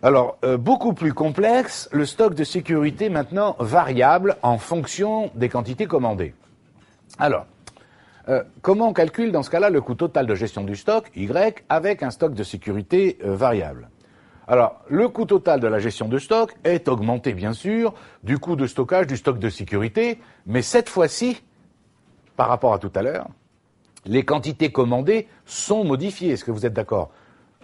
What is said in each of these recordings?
Alors, beaucoup plus complexe, le stock de sécurité maintenant variable en fonction des quantités commandées. Alors, comment on calcule dans ce cas-là le coût total de gestion du stock, Y, avec un stock de sécurité variable? Alors, le coût total de la gestion de stock est augmenté, bien sûr, du coût de stockage du stock de sécurité, mais cette fois-ci, par rapport à tout à l'heure, les quantités commandées sont modifiées. Est-ce que vous êtes d'accord?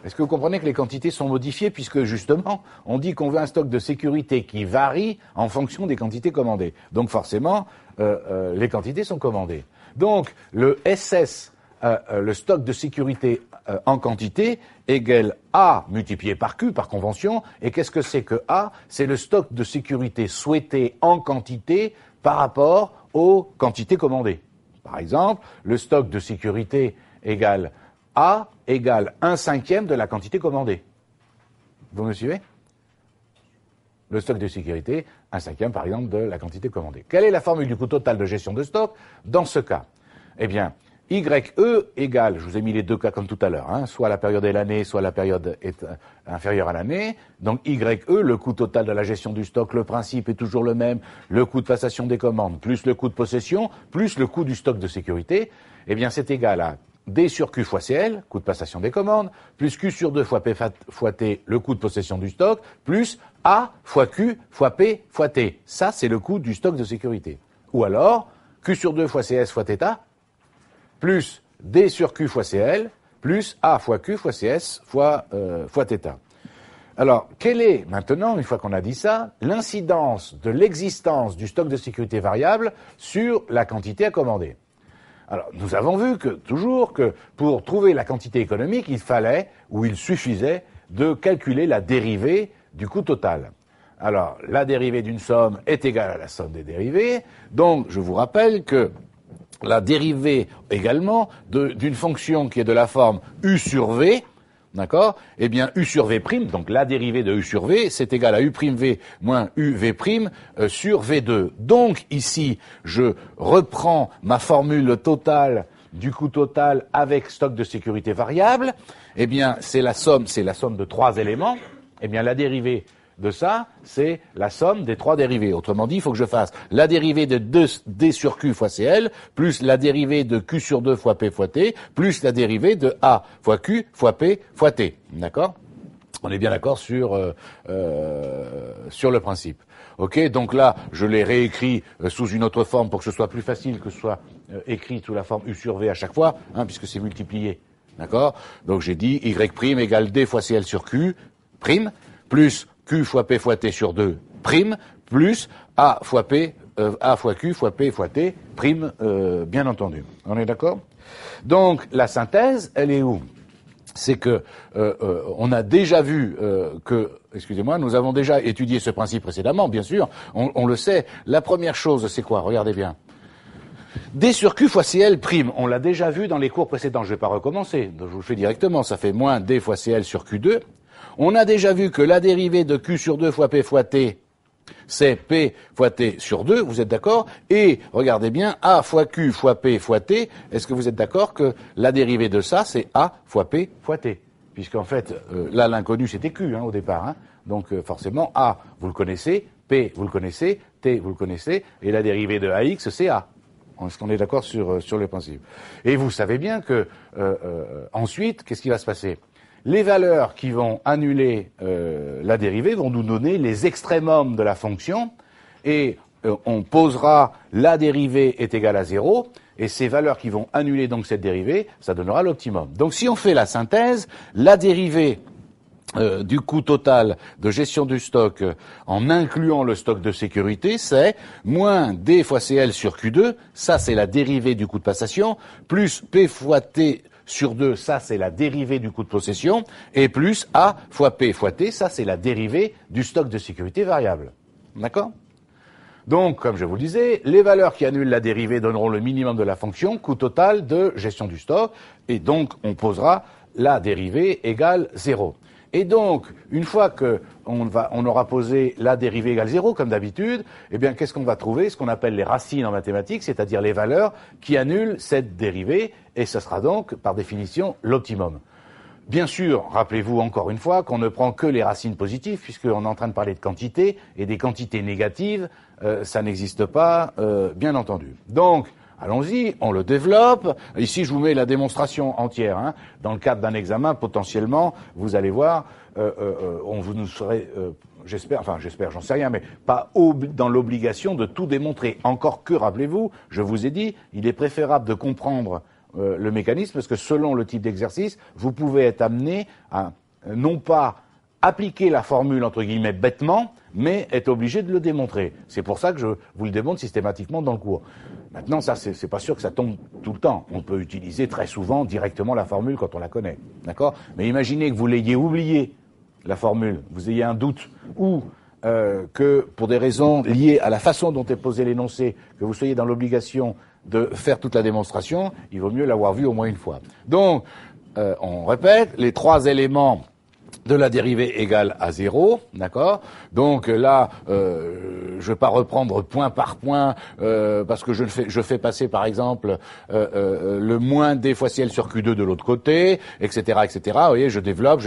Est-ce que vous comprenez que les quantités sont modifiées puisque, justement, on dit qu'on veut un stock de sécurité qui varie en fonction des quantités commandées. Donc, forcément, les quantités sont commandées. Donc, le SS, le stock de sécurité en quantité, égale A multiplié par Q, par convention. Et qu'est-ce que c'est que A? C'est le stock de sécurité souhaité en quantité par rapport aux quantités commandées. Par exemple, le stock de sécurité égale A égale 1/5 de la quantité commandée. Vous me suivez? Le stock de sécurité, 1/5 par exemple de la quantité commandée. Quelle est la formule du coût total de gestion de stock dans ce cas? Eh bien, YE égale, je vous ai mis les deux cas comme tout à l'heure, soit la période est l'année, soit la période est inférieure à l'année. Donc YE, le coût total de la gestion du stock, le principe est toujours le même, le coût de passation des commandes, plus le coût de possession, plus le coût du stock de sécurité, eh bien c'est égal à D sur Q fois CL, coût de passation des commandes, plus Q sur 2 fois P fois T, le coût de possession du stock, plus A fois Q fois P fois T. Ça, c'est le coût du stock de sécurité. Ou alors, Q sur 2 fois CS fois θ, plus D sur Q fois CL, plus A fois Q fois CS fois θ. Alors, quelle est maintenant, une fois qu'on a dit ça, l'incidence de l'existence du stock de sécurité variable sur la quantité à commander? Alors, nous avons vu toujours que pour trouver la quantité économique, il fallait, ou il suffisait, de calculer la dérivée du coût total. Alors, la dérivée d'une somme est égale à la somme des dérivées, donc je vous rappelle que la dérivée également d'une fonction qui est de la forme U sur V, d'accord? Eh bien, U sur V', donc la dérivée de U sur V, c'est égal à U'V moins UV' sur V2. Donc, ici, je reprends ma formule totale du coût total avec stock de sécurité variable. Eh bien, c'est la somme de trois éléments. Eh bien, la dérivée de ça, c'est la somme des trois dérivés. Autrement dit, il faut que je fasse la dérivée de D sur Q fois CL, plus la dérivée de Q sur 2 fois P fois T, plus la dérivée de A fois Q fois P fois T. D'accord? On est bien d'accord sur le principe. Ok, donc là, je l'ai réécrit sous une autre forme pour que ce soit plus facile que ce soit écrit sous la forme U sur V à chaque fois, puisque c'est multiplié. D'accord? Donc j'ai dit Y' égale D fois CL sur Q', plus Q fois P fois T sur 2, plus A fois P, A fois Q fois P fois T, bien entendu. On est d'accord? Donc, la synthèse, elle est où? C'est que, on a déjà vu excusez-moi, nous avons déjà étudié ce principe précédemment, bien sûr, on le sait. La première chose, c'est quoi? Regardez bien. D sur Q fois CL', on l'a déjà vu dans les cours précédents, je ne vais pas recommencer, donc je vous le fais directement, ça fait moins D fois CL sur Q2. On a déjà vu que la dérivée de Q sur 2 fois P fois T, c'est P fois T sur 2, vous êtes d'accord? Et, regardez bien, A fois Q fois P fois T, est-ce que vous êtes d'accord que la dérivée de ça, c'est A fois P fois T? Puisqu'en fait, là, l'inconnu, c'était Q, au départ. Donc, forcément, A, vous le connaissez, P, vous le connaissez, T, vous le connaissez, et la dérivée de AX, c'est A. Est-ce qu'on est d'accord sur le principe? Et vous savez bien que, ensuite, qu'est-ce qui va se passer? Les valeurs qui vont annuler la dérivée vont nous donner les extrémums de la fonction et on posera la dérivée est égale à 0 et ces valeurs qui vont annuler donc cette dérivée, ça donnera l'optimum. Donc si on fait la synthèse, la dérivée du coût total de gestion du stock en incluant le stock de sécurité, c'est moins D fois CL sur Q2, ça c'est la dérivée du coût de passation, plus P fois T sur 2, ça c'est la dérivée du coût de possession, et plus A fois P fois T, ça c'est la dérivée du stock de sécurité variable. D'accord? Donc, comme je vous le disais, les valeurs qui annulent la dérivée donneront le minimum de la fonction coût total de gestion du stock, et donc on posera la dérivée égale 0. Et donc, une fois qu'on aura posé la dérivée égale 0, comme d'habitude, eh bien, qu'est-ce qu'on va trouver? Ce qu'on appelle les racines en mathématiques, c'est-à-dire les valeurs qui annulent cette dérivée, et ce sera donc, par définition, l'optimum. Bien sûr, rappelez-vous encore une fois qu'on ne prend que les racines positives, puisqu'on est en train de parler de quantité, et des quantités négatives, ça n'existe pas, bien entendu. Donc, allons-y, on le développe. Ici, je vous mets la démonstration entière. Hein. Dans le cadre d'un examen, potentiellement, vous allez voir, vous nous serez, j'espère, j'en sais rien, mais pas dans l'obligation de tout démontrer. Encore que, rappelez-vous, je vous ai dit, il est préférable de comprendre le mécanisme, parce que selon le type d'exercice, vous pouvez être amené à non pas appliquer la formule, entre guillemets, bêtement, mais être obligé de le démontrer. C'est pour ça que je vous le démontre systématiquement dans le cours. Maintenant, ça, c'est pas sûr que ça tombe tout le temps. On peut utiliser très souvent directement la formule quand on la connaît. D'accord ? Mais imaginez que vous l'ayez oublié, la formule, vous ayez un doute, ou que pour des raisons liées à la façon dont est posé l'énoncé, que vous soyez dans l'obligation de faire toute la démonstration, il vaut mieux l'avoir vu au moins une fois. Donc, on répète, les trois éléments de la dérivée égale à 0, d'accord ? Donc là, je vais pas reprendre point par point, parce que je fais passer par exemple le moins d fois ciel sur Q2 de l'autre côté, etc., etc. Vous voyez, je développe,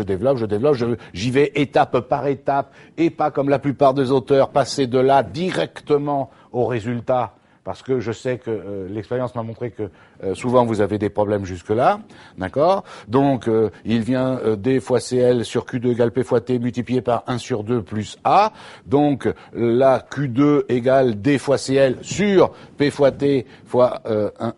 j'y vais étape par étape, et pas comme la plupart des auteurs, passer de là directement au résultat. Parce que je sais que l'expérience m'a montré que souvent vous avez des problèmes jusque-là, d'accord ? Donc, il vient D fois CL sur Q2 égale P fois T multiplié par 1 sur 2 plus A. Donc, là, Q2 égale D fois CL sur P fois T fois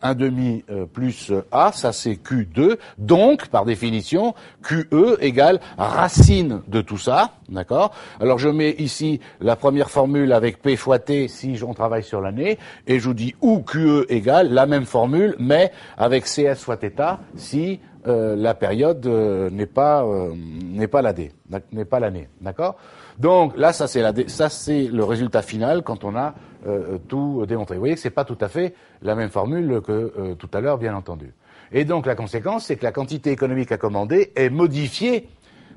1 demi plus A. Ça, c'est Q2. Donc, par définition, QE égale racine de tout ça, d'accord ? Alors, je mets ici la première formule avec P fois T si on travaille sur l'année, et je vous dis où QE égale la même formule, mais avec CS fois θ si la période n'est pas l'année, d'accord ? Donc là, ça c'est le résultat final quand on a tout démontré. Vous voyez que c'est pas tout à fait la même formule que tout à l'heure, bien entendu. Et donc la conséquence, c'est que la quantité économique à commander est modifiée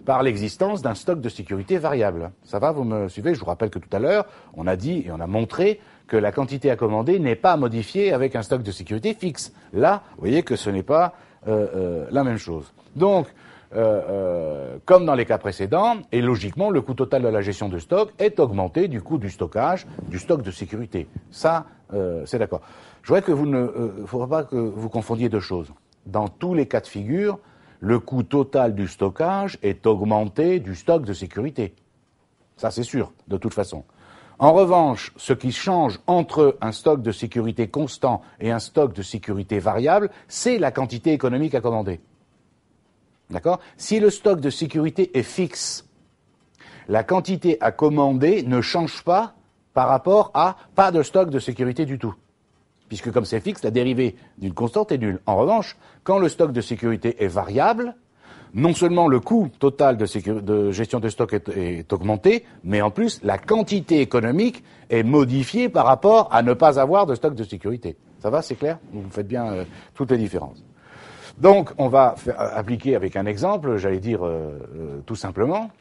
par l'existence d'un stock de sécurité variable. Ça va, vous me suivez ? Je vous rappelle que tout à l'heure, on a dit et on a montré que la quantité à commander n'est pas modifiée avec un stock de sécurité fixe. Là, vous voyez que ce n'est pas la même chose. Donc, comme dans les cas précédents, et logiquement, le coût total de la gestion de stock est augmenté du coût du stockage, du stock de sécurité. Ça, c'est d'accord. Je voudrais que faudra pas que vous confondiez deux choses. Dans tous les cas de figure, le coût total du stockage est augmenté du stock de sécurité. Ça, c'est sûr, de toute façon. En revanche, ce qui change entre un stock de sécurité constant et un stock de sécurité variable, c'est la quantité économique à commander. D'accord ? Si le stock de sécurité est fixe, la quantité à commander ne change pas par rapport à pas de stock de sécurité du tout. Puisque comme c'est fixe, la dérivée d'une constante est nulle. En revanche, quand le stock de sécurité est variable, non seulement le coût total de gestion de stock est augmenté, mais en plus, la quantité économique est modifiée par rapport à ne pas avoir de stock de sécurité. Ça va, c'est clair ? Vous faites bien toutes les différences. Donc, on va appliquer avec un exemple, j'allais dire tout simplement.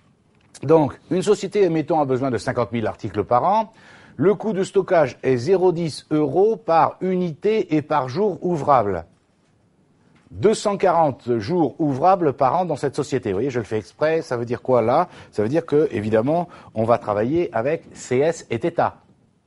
Donc, une société, admettons, a besoin de 50 000 articles par an. Le coût de stockage est 0,10 € par unité et par jour ouvrable. 240 jours ouvrables par an dans cette société. Vous voyez, je le fais exprès. Ça veut dire quoi là ? Ça veut dire que, évidemment, on va travailler avec CS et θ.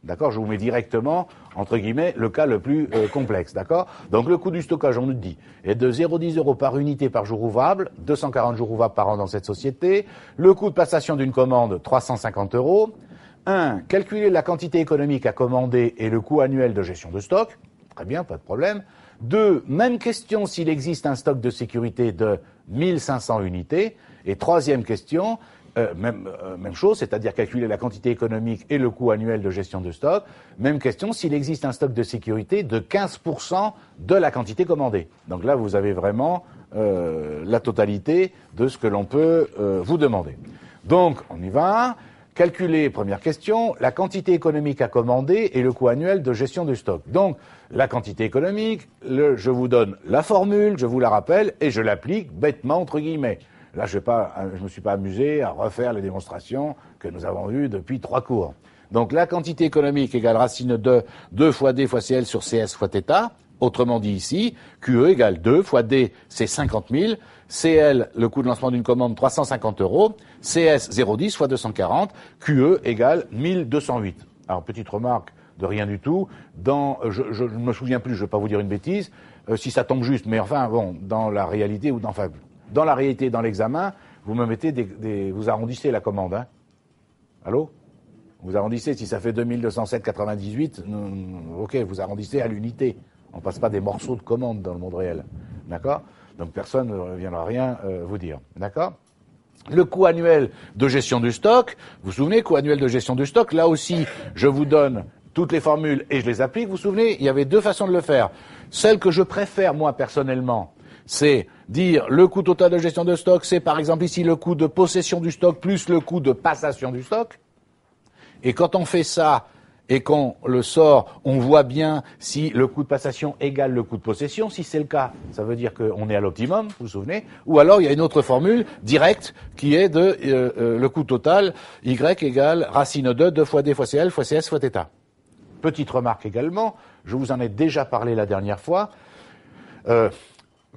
D'accord ? Je vous mets directement, entre guillemets, le cas le plus complexe. D'accord ? Donc le coût du stockage, on nous dit, est de 0,10 € par unité par jour ouvrable, 240 jours ouvrables par an dans cette société. Le coût de passation d'une commande, 350 €. 1. Calculer la quantité économique à commander et le coût annuel de gestion de stock. Très bien, pas de problème. 2. Même question s'il existe un stock de sécurité de 1500 unités. Et troisième question, même chose, c'est-à-dire calculer la quantité économique et le coût annuel de gestion de stock. Même question s'il existe un stock de sécurité de 15% de la quantité commandée. Donc là, vous avez vraiment la totalité de ce que l'on peut vous demander. Donc, on y va. Calculer, première question, la quantité économique à commander et le coût annuel de gestion du stock. Donc, la quantité économique, je vous donne la formule, je vous la rappelle, et je l'applique bêtement, entre guillemets. Là, je me suis pas amusé à refaire les démonstrations que nous avons vues depuis 3 cours. Donc, la quantité économique égale racine de 2 fois D fois CL sur CS fois θ. Autrement dit ici, QE égale 2 fois D, c'est 50 000, CL, le coût de lancement d'une commande, 350 €, CS, 0,10 fois 240, QE égale 1208. Alors, petite remarque de rien du tout, je ne me souviens plus, je ne vais pas vous dire une bêtise, si ça tombe juste, mais enfin, bon, dans la réalité, dans l'examen, vous me mettez vous arrondissez la commande, hein. Allô? Vous arrondissez, si ça fait 2207,98, ok, vous arrondissez à l'unité. On ne passe pas des morceaux de commande dans le monde réel. D'accord? Donc personne ne viendra rien vous dire. D'accord? Le coût annuel de gestion du stock, vous vous souvenez, coût annuel de gestion du stock, là aussi, je vous donne toutes les formules et je les applique. Vous vous souvenez, il y avait deux façons de le faire. Celle que je préfère, moi, personnellement, c'est dire le coût total de gestion de stock, c'est par exemple ici le coût de possession du stock plus le coût de passation du stock. Et quand on fait ça, et qu'on le sort, on voit bien si le coût de passation égale le coût de possession. Si c'est le cas, ça veut dire qu'on est à l'optimum, vous vous souvenez. Ou alors, il y a une autre formule directe qui est de le coût total, Y égale racine de 2 fois D fois CL fois CS fois θ. Petite remarque également, je vous en ai déjà parlé la dernière fois.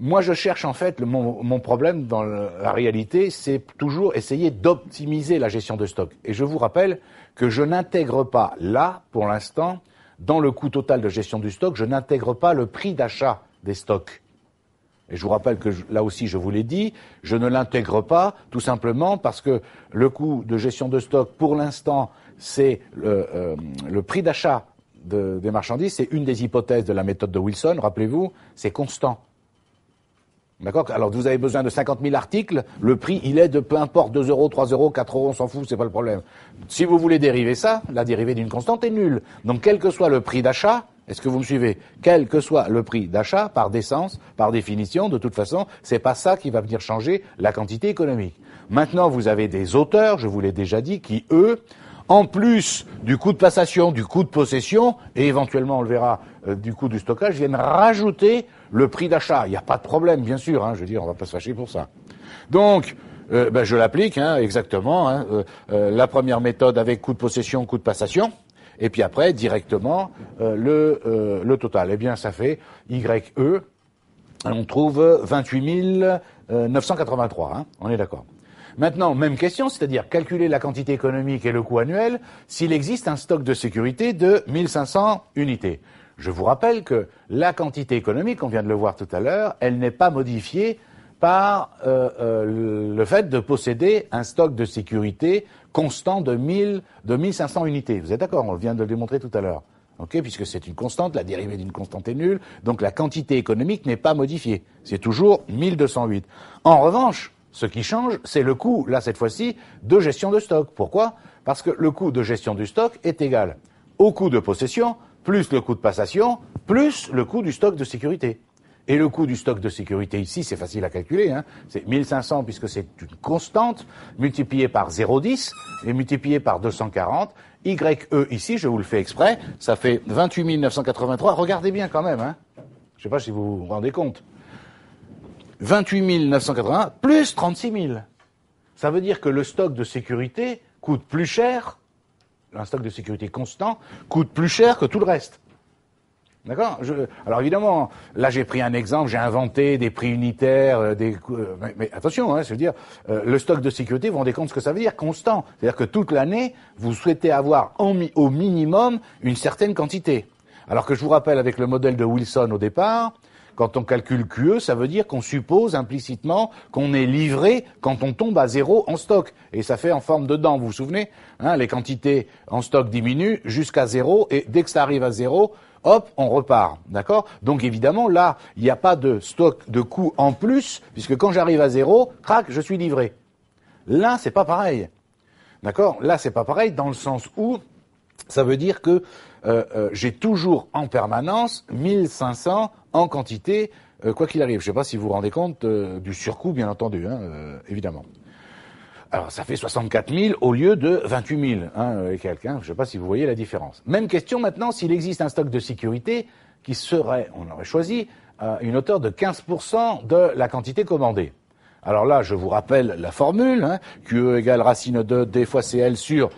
Moi, je cherche en fait, mon problème dans la réalité, c'est toujours essayer d'optimiser la gestion de stock. Et je vous rappelle que je n'intègre pas, là, pour l'instant, dans le coût total de gestion du stock, je n'intègre pas le prix d'achat des stocks. Et je vous rappelle que, là aussi, je vous l'ai dit, je ne l'intègre pas, tout simplement parce que le coût de gestion de stock, pour l'instant, c'est le prix d'achat des marchandises, c'est une des hypothèses de la méthode de Wilson, rappelez-vous, c'est constant. D'accord? Alors, vous avez besoin de 50 000 articles, le prix, il est de peu importe 2 €, 3 €, 4 €, on s'en fout, c'est pas le problème. Si vous voulez dériver ça, la dérivée d'une constante est nulle. Donc, quel que soit le prix d'achat, est-ce que vous me suivez? Quel que soit le prix d'achat, par décence, par définition, de toute façon, c'est pas ça qui va venir changer la quantité économique. Maintenant, vous avez des auteurs, je vous l'ai déjà dit, qui, eux, en plus du coût de passation, du coût de possession, et éventuellement, on le verra, du coût du stockage, viennent rajouter le prix d'achat. Il n'y a pas de problème, bien sûr, hein, je veux dire, on va pas se fâcher pour ça. Donc, je l'applique, hein, exactement, hein, la première méthode avec coût de possession, coût de passation, et puis après, directement, le total. Eh bien, ça fait YE, on trouve 28 983, hein, on est d'accord. Maintenant, même question, c'est-à-dire calculer la quantité économique et le coût annuel s'il existe un stock de sécurité de 1500 unités. Je vous rappelle que la quantité économique, on vient de le voir tout à l'heure, elle n'est pas modifiée par le fait de posséder un stock de sécurité constant de 1500 unités. Vous êtes d'accord? On vient de le démontrer tout à l'heure. Okay, puisque c'est une constante, la dérivée d'une constante est nulle, donc la quantité économique n'est pas modifiée. C'est toujours 1208. En revanche, ce qui change, c'est le coût, là cette fois-ci, de gestion de stock. Pourquoi? Parce que le coût de gestion du stock est égal au coût de possession, plus le coût de passation, plus le coût du stock de sécurité. Et le coût du stock de sécurité ici, c'est facile à calculer, hein. C'est 1500 puisque c'est une constante, multiplié par 0,10 et multiplié par 240. YE ici, je vous le fais exprès, ça fait 28 983. Regardez bien quand même, hein. Je ne sais pas si vous vous rendez compte. 28 981 plus 36 000. Ça veut dire que le stock de sécurité coûte plus cher, un stock de sécurité constant, coûte plus cher que tout le reste. D'accord? Alors évidemment, là j'ai pris un exemple, j'ai inventé des prix unitaires, mais attention, hein, je veux dire, le stock de sécurité, vous vous rendez compte ce que ça veut dire, constant. C'est-à-dire que toute l'année, vous souhaitez avoir au minimum une certaine quantité. Alors que je vous rappelle, avec le modèle de Wilson au départ, quand on calcule QE, ça veut dire qu'on suppose implicitement qu'on est livré quand on tombe à zéro en stock. Et ça fait en forme de dent, vous vous souvenez, hein, les quantités en stock diminuent jusqu'à zéro, et dès que ça arrive à zéro, hop, on repart, d'accord? Donc évidemment, là, il n'y a pas de stock de coût en plus, puisque quand j'arrive à zéro, crac, je suis livré. Là, c'est pas pareil, d'accord? Là, c'est pas pareil dans le sens où ça veut dire que j'ai toujours en permanence 1500 en quantité, quoi qu'il arrive. Je ne sais pas si vous vous rendez compte du surcoût, bien entendu, hein, évidemment. Alors, ça fait 64 000 au lieu de 28 000, hein, et quelqu'un. Je ne sais pas si vous voyez la différence. Même question maintenant, s'il existe un stock de sécurité qui serait, on aurait choisi, une hauteur de 15% de la quantité commandée. Alors là, je vous rappelle la formule, hein, QE égale racine de D fois CL sur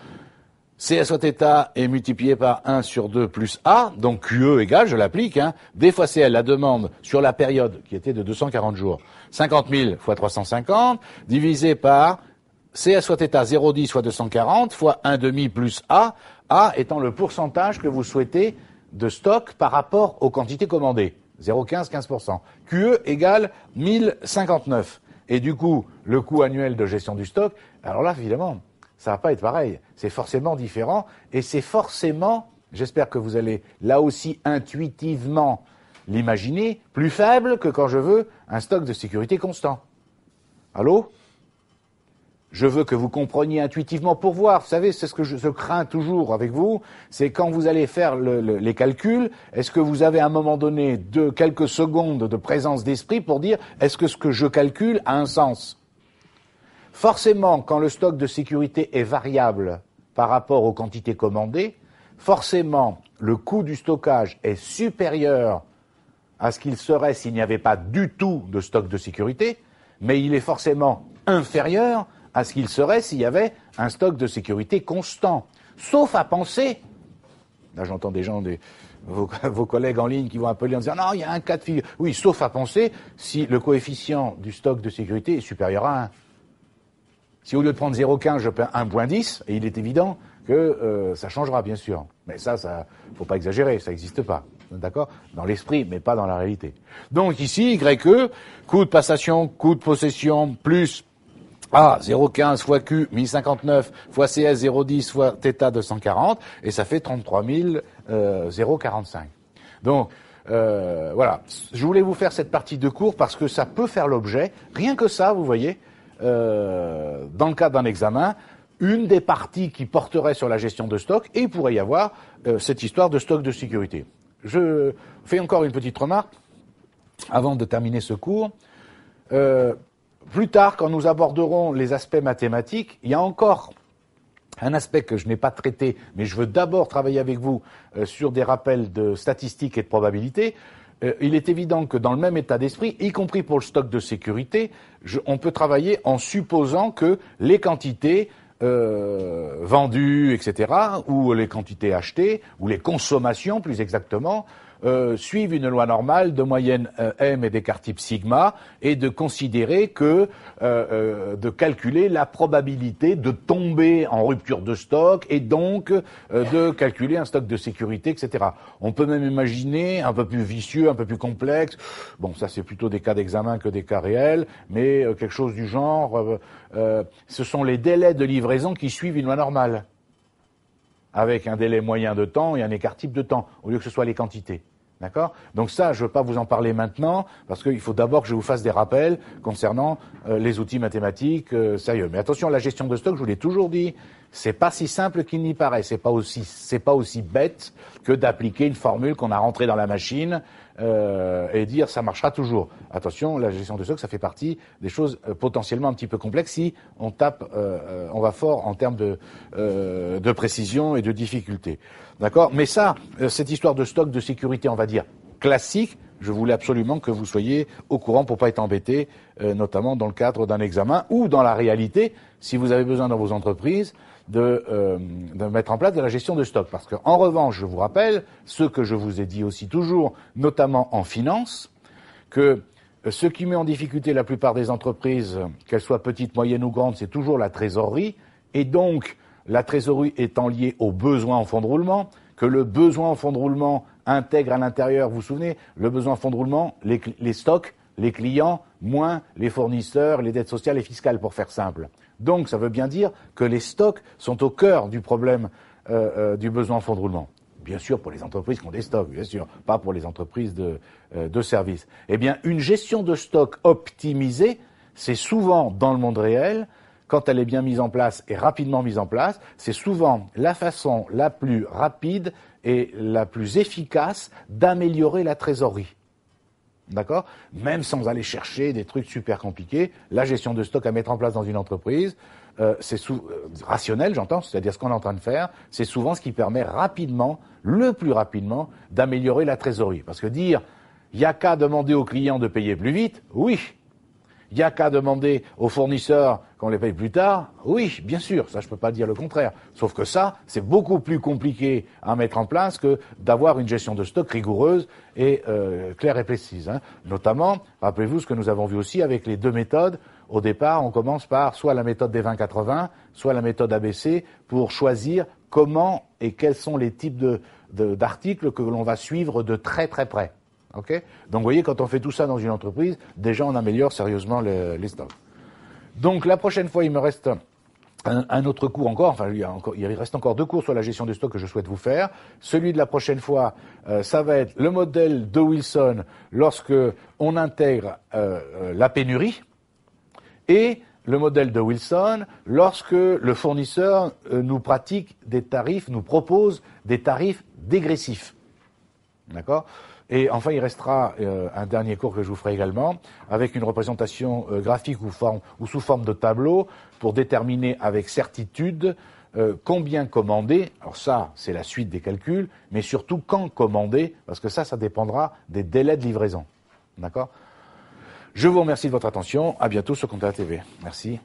CS fois θ est multiplié par 1 sur 2 plus A, donc QE égale, je l'applique, D fois CL, la demande sur la période qui était de 240 jours, 50 000 fois 350, divisé par CS fois θ 0,10 fois 240 fois 1,5 plus A étant le pourcentage que vous souhaitez de stock par rapport aux quantités commandées, 0,15, 15%. QE égale 1059. Et du coup, le coût annuel de gestion du stock, alors là, évidemment, ça va pas être pareil. C'est forcément différent et c'est forcément, j'espère que vous allez là aussi intuitivement l'imaginer, plus faible que quand je veux un stock de sécurité constant. Allô ? Je veux que vous compreniez intuitivement pour voir. Vous savez, c'est ce que je crains toujours avec vous, c'est quand vous allez faire les calculs, est-ce que vous avez à un moment donné quelques secondes de présence d'esprit pour dire est-ce que ce que je calcule a un sens ? Forcément, quand le stock de sécurité est variable par rapport aux quantités commandées, forcément, le coût du stockage est supérieur à ce qu'il serait s'il n'y avait pas du tout de stock de sécurité, mais il est forcément inférieur à ce qu'il serait s'il y avait un stock de sécurité constant. Sauf à penser, là j'entends des gens, vos collègues en ligne qui vont appeler en disant non, il y a un cas de figure. Oui, sauf à penser si le coefficient du stock de sécurité est supérieur à 1. Si au lieu de prendre 0,15, je prends 1,10, et il est évident que ça changera, bien sûr. Mais ça, faut pas exagérer, ça n'existe pas. D'accord ? Dans l'esprit, mais pas dans la réalité. Donc ici, YE, coût de passation, coût de possession, plus A, 0,15 fois Q, 1059, fois CS, 0,10 fois θ, 240, et ça fait 33 045. Donc, voilà. Je voulais vous faire cette partie de cours parce que ça peut faire l'objet, rien que ça, vous voyez, dans le cadre d'un examen, une des parties qui porterait sur la gestion de stock, et il pourrait y avoir cette histoire de stock de sécurité. Je fais encore une petite remarque avant de terminer ce cours. Plus tard, quand nous aborderons les aspects mathématiques, il y a encore un aspect que je n'ai pas traité, mais je veux d'abord travailler avec vous sur des rappels de statistiques et de probabilités. Il est évident que dans le même état d'esprit, y compris pour le stock de sécurité, on peut travailler en supposant que les quantités vendues, etc., ou les quantités achetées, ou les consommations plus exactement, suivent une loi normale de moyenne M et d'écart type sigma, et de considérer que, de calculer la probabilité de tomber en rupture de stock, et donc de calculer un stock de sécurité, etc. On peut même imaginer un peu plus vicieux, un peu plus complexe. Bon, ça c'est plutôt des cas d'examen que des cas réels, mais quelque chose du genre, ce sont les délais de livraison qui suivent une loi normale, avec un délai moyen de temps et un écart type de temps, au lieu que ce soit les quantités. D'accord ? Donc ça, je ne veux pas vous en parler maintenant, parce qu'il faut d'abord que je vous fasse des rappels concernant les outils mathématiques sérieux. Mais attention, la gestion de stock, je vous l'ai toujours dit, c'est pas si simple qu'il n'y paraît. C'est pas aussi bête que d'appliquer une formule qu'on a rentrée dans la machine et dire ça marchera toujours. Attention, la gestion de stock, ça fait partie des choses potentiellement un petit peu complexes si on on va fort en termes de précision et de difficulté. D'accord ? Mais ça, cette histoire de stock de sécurité, on va dire classique, je voulais absolument que vous soyez au courant pour pas être embêté, notamment dans le cadre d'un examen ou dans la réalité, si vous avez besoin dans vos entreprises de mettre en place de la gestion de stock. Parce qu'en revanche, je vous rappelle, ce que je vous ai dit aussi toujours, notamment en finance, que ce qui met en difficulté la plupart des entreprises, qu'elles soient petites, moyennes ou grandes, c'est toujours la trésorerie, et donc la trésorerie étant liée aux besoins en fonds de roulement, que le besoin en fonds de roulement intègre à l'intérieur, vous vous souvenez, le besoin en fonds de roulement, les stocks, les clients, moins les fournisseurs, les dettes sociales et fiscales, pour faire simple. Donc, ça veut bien dire que les stocks sont au cœur du problème du besoin en fonds de roulement. Bien sûr, pour les entreprises qui ont des stocks, bien sûr, pas pour les entreprises de services. Eh bien, une gestion de stock optimisée, c'est souvent, dans le monde réel, quand elle est bien mise en place et rapidement mise en place, c'est souvent la façon la plus rapide et la plus efficace d'améliorer la trésorerie. D'accord ? Même sans aller chercher des trucs super compliqués, la gestion de stock à mettre en place dans une entreprise, c'est rationnel, j'entends, c'est-à-dire ce qu'on est en train de faire, c'est souvent ce qui permet rapidement, le plus rapidement, d'améliorer la trésorerie. Parce que dire, il n'y a qu'à demander aux clients de payer plus vite, oui. Il n'y a qu'à demander aux fournisseurs qu'on les paye plus tard, oui, bien sûr, ça je peux pas dire le contraire. Sauf que ça, c'est beaucoup plus compliqué à mettre en place que d'avoir une gestion de stock rigoureuse et claire et précise. Hein. Notamment, rappelez-vous ce que nous avons vu aussi avec les deux méthodes. Au départ, on commence par soit la méthode des 20-80, soit la méthode ABC pour choisir comment et quels sont les types d'articles que l'on va suivre de très très près. Okay, donc vous voyez, quand on fait tout ça dans une entreprise, déjà on améliore sérieusement les stocks. Donc la prochaine fois, il me reste un autre cours encore, enfin il reste encore 2 cours sur la gestion du stock que je souhaite vous faire. Celui de la prochaine fois, ça va être le modèle de Wilson lorsque on intègre la pénurie et le modèle de Wilson lorsque le fournisseur nous propose des tarifs dégressifs. D'accord ? Et enfin, il restera un dernier cours que je vous ferai également, avec une représentation graphique ou sous forme de tableau, pour déterminer avec certitude combien commander. Alors ça, c'est la suite des calculs, mais surtout quand commander, parce que ça dépendra des délais de livraison. D'accord ? Je vous remercie de votre attention. À bientôt sur Compta TV. Merci.